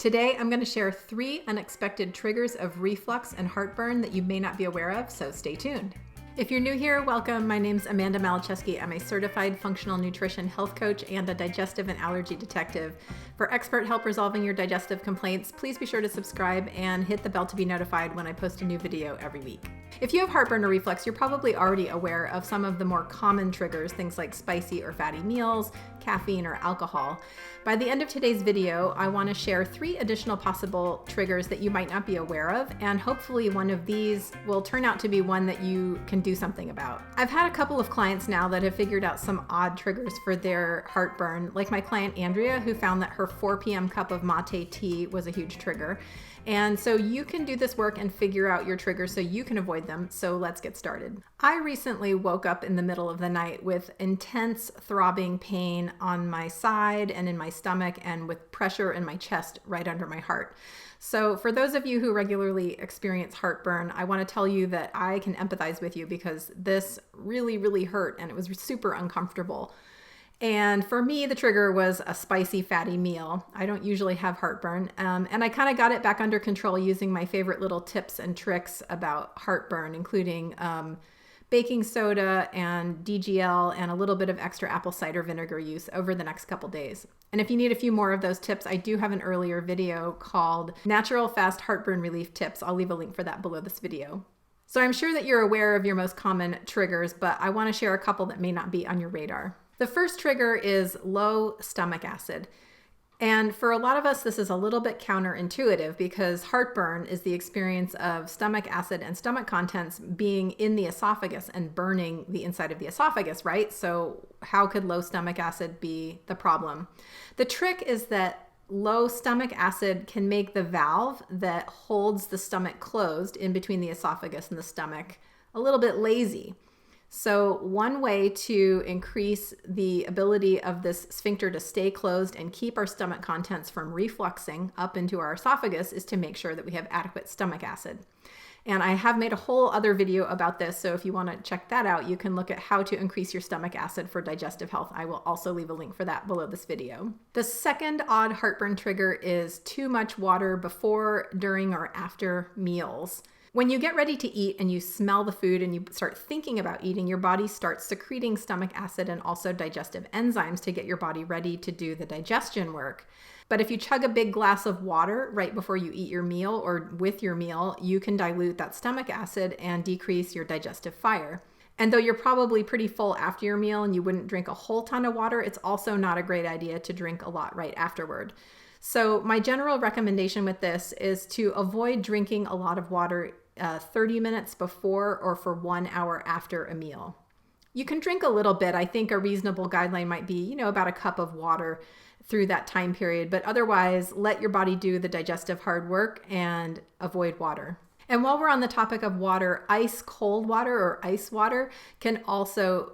Today, I'm going to share 3 unexpected triggers of reflux and heartburn that you may not be aware of, so stay tuned. If you're new here, welcome. My name's Amanda Malachewski. I'm a certified functional nutrition health coach and a digestive and allergy detective. For expert help resolving your digestive complaints, please be sure to subscribe and hit the bell to be notified when I post a new video every week. If you have heartburn or reflux, you're probably already aware of some of the more common triggers, things like spicy or fatty meals, caffeine, or alcohol. By the end of today's video, I want to share 3 additional possible triggers that you might not be aware of, and hopefully one of these will turn out to be one that you can do something about. I've had a couple of clients now that have figured out some odd triggers for their heartburn, like my client Andrea, who found that her 4 p.m. cup of mate tea was a huge trigger. And so you can do this work and figure out your triggers so you can avoid them. So let's get started. I recently woke up in the middle of the night with intense throbbing pain on my side and in my stomach and with pressure in my chest right under my heart. So for those of you who regularly experience heartburn, I want to tell you that I can empathize with you because this really hurt and it was super uncomfortable. And for me, the trigger was a spicy, fatty meal. I don't usually have heartburn. And I kind of got it back under control using my favorite little tips and tricks about heartburn, including baking soda and DGL and a little bit of extra apple cider vinegar use over the next couple days. And if you need a few more of those tips, I do have an earlier video called Natural Fast Heartburn Relief Tips. I'll leave a link for that below this video. So I'm sure that you're aware of your most common triggers, but I want to share a couple that may not be on your radar. The first trigger is low stomach acid. And for a lot of us, this is a little bit counterintuitive because heartburn is the experience of stomach acid and stomach contents being in the esophagus and burning the inside of the esophagus, right? So how could low stomach acid be the problem? The trick is that low stomach acid can make the valve that holds the stomach closed in between the esophagus and the stomach a little bit lazy. So one way to increase the ability of this sphincter to stay closed and keep our stomach contents from refluxing up into our esophagus is to make sure that we have adequate stomach acid. And I have made a whole other video about this, so if you want to check that out, you can look at how to increase your stomach acid for digestive health. I will also leave a link for that below this video. The second odd heartburn trigger is too much water before, during, or after meals. When you get ready to eat and you smell the food and you start thinking about eating, your body starts secreting stomach acid and also digestive enzymes to get your body ready to do the digestion work. But if you chug a big glass of water right before you eat your meal or with your meal, you can dilute that stomach acid and decrease your digestive fire. And though you're probably pretty full after your meal and you wouldn't drink a whole ton of water, it's also not a great idea to drink a lot right afterward. So my general recommendation with this is to avoid drinking a lot of water 30 minutes before or for 1 hour after a meal. You can drink a little bit. I think a reasonable guideline might be, about a cup of water through that time period, but otherwise let your body do the digestive hard work and avoid water. And while we're on the topic of water, ice cold water or ice water can also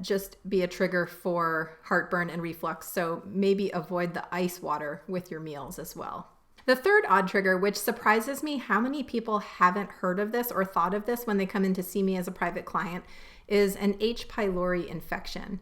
just be a trigger for heartburn and reflux. So maybe avoid the ice water with your meals as well. The third odd trigger, which surprises me how many people haven't heard of this or thought of this when they come in to see me as a private client, is an H. pylori infection.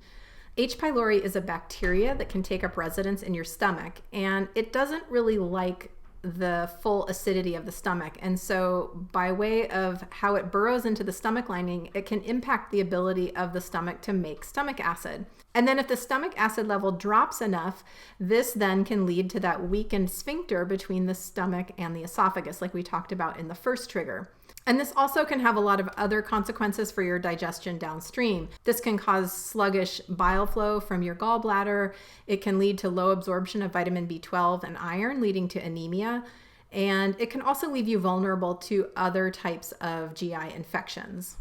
H. pylori is a bacteria that can take up residence in your stomach, and it doesn't really like the full acidity of the stomach. And so by way of how it burrows into the stomach lining, it can impact the ability of the stomach to make stomach acid. And then if the stomach acid level drops enough, this then can lead to that weakened sphincter between the stomach and the esophagus, like we talked about in the first trigger. And this also can have a lot of other consequences for your digestion downstream. This can cause sluggish bile flow from your gallbladder. It can lead to low absorption of vitamin B12 and iron, leading to anemia. And it can also leave you vulnerable to other types of GI infections.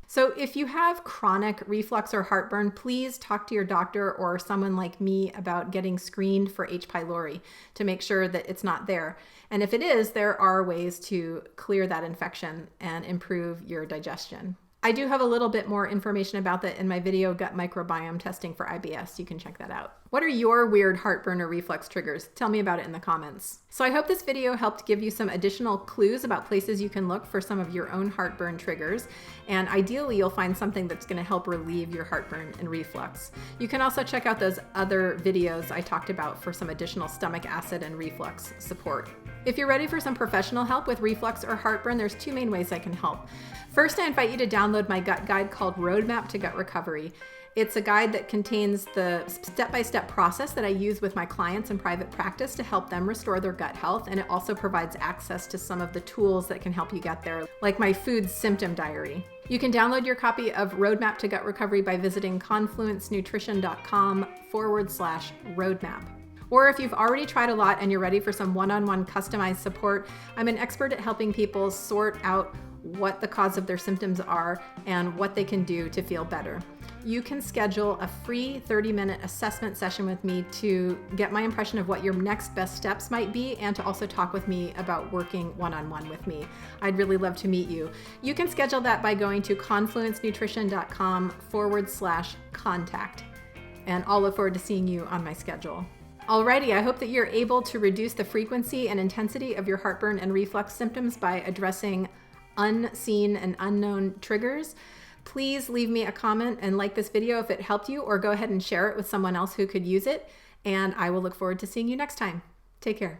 So if you have chronic reflux or heartburn, please talk to your doctor or someone like me about getting screened for H. pylori to make sure that it's not there. And if it is, there are ways to clear that infection and improve your digestion. I do have a little bit more information about that in my video, Gut Microbiome Testing for IBS. You can check that out. What are your weird heartburn or reflux triggers? Tell me about it in the comments. So I hope this video helped give you some additional clues about places you can look for some of your own heartburn triggers. And ideally, you'll find something that's going to help relieve your heartburn and reflux. You can also check out those other videos I talked about for some additional stomach acid and reflux support. If you're ready for some professional help with reflux or heartburn, there's two main ways I can help. First, I invite you to download my gut guide called Roadmap to Gut Recovery. It's a guide that contains the step-by-step process that I use with my clients in private practice to help them restore their gut health, and it also provides access to some of the tools that can help you get there, like my food symptom diary. You can download your copy of Roadmap to Gut Recovery by visiting confluencenutrition.com/roadmap. Or if you've already tried a lot and you're ready for some one-on-one customized support, I'm an expert at helping people sort out what the cause of their symptoms are and what they can do to feel better. You can schedule a free 30-minute assessment session with me to get my impression of what your next best steps might be and to also talk with me about working one-on-one with me. I'd really love to meet you. You can schedule that by going to confluencenutrition.com/contact. And I'll look forward to seeing you on my schedule. Alrighty, I hope that you're able to reduce the frequency and intensity of your heartburn and reflux symptoms by addressing unseen and unknown triggers. Please leave me a comment and like this video if it helped you, or go ahead and share it with someone else who could use it. And I will look forward to seeing you next time. Take care.